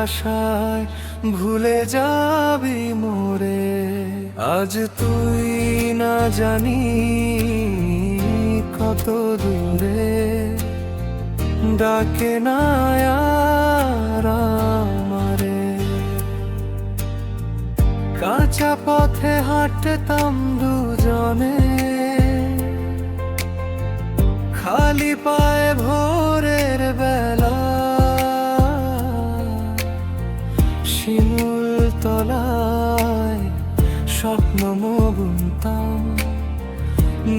আশায় ভুলে যাবি মোরে। আজ তুই না জানি কত দূরে, ডাকে না আর আমারে। কাঁচা পথে হাঁটতাম দুজনে, খালি পায়ে ভোরের বেলা। শিমুল তলায় স্বপ্ন বুনতাম,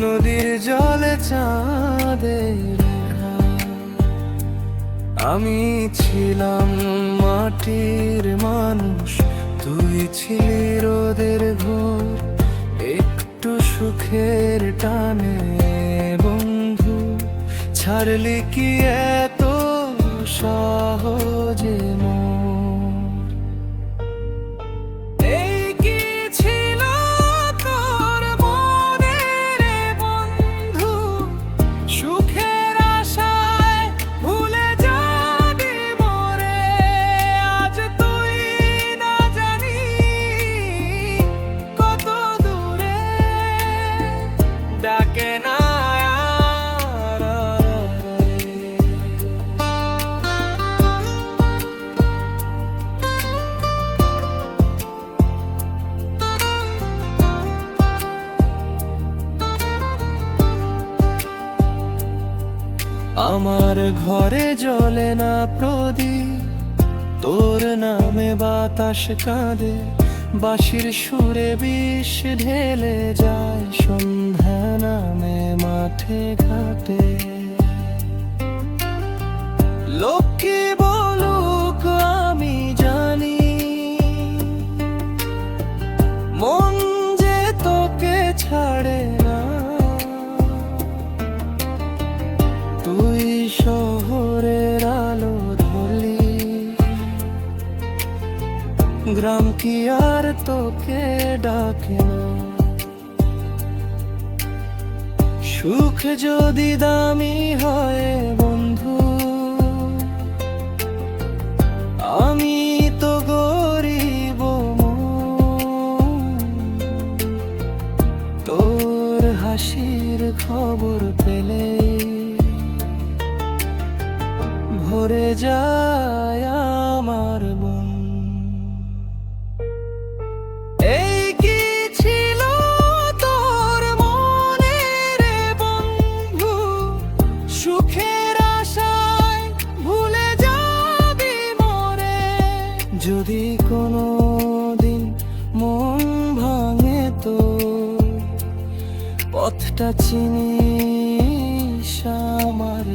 নদীর জলে চাঁদের ঘাট। আমি ছিলাম মাটির মানুষ, তুই ছিলি রোদের ঘোর। একটু সুখের টানে বন্ধু ছাড়লি কি এত সহজে মন? এই কি ছিল তোর মনে রে বন্ধু, সুখের আশায় ভুলে যাবি মোরে। আজ তুই না জানি কত দূরে, ডাকে না আর আমার ঘরে জ্বলে না প্রদীপ, তোর নামে বাতাস কাঁদে। বাঁশির সুরে বিষ ঢেলে যায়, সন্ধ্যা নামে মাঠে ঘাটে। লোকে বলুক আমি জানি, মন যে তোকে ছাড়ে না। তুই শহরের আলো ধরলি, গ্রাম কি আর তোকে ডাকে না? সুখ যদি দামি হয় বন্ধু, আমি তো গরিব মন। তোর হাসির খবর পেলে ভরে যায় আমার মন। এই কি ছিল তোর মনে রে বন্ধু, সুখের আশায় ভুলে যাবি মোরে। যদি কোনো দিন মন ভাঙে তো পথটা চিনিস আমার।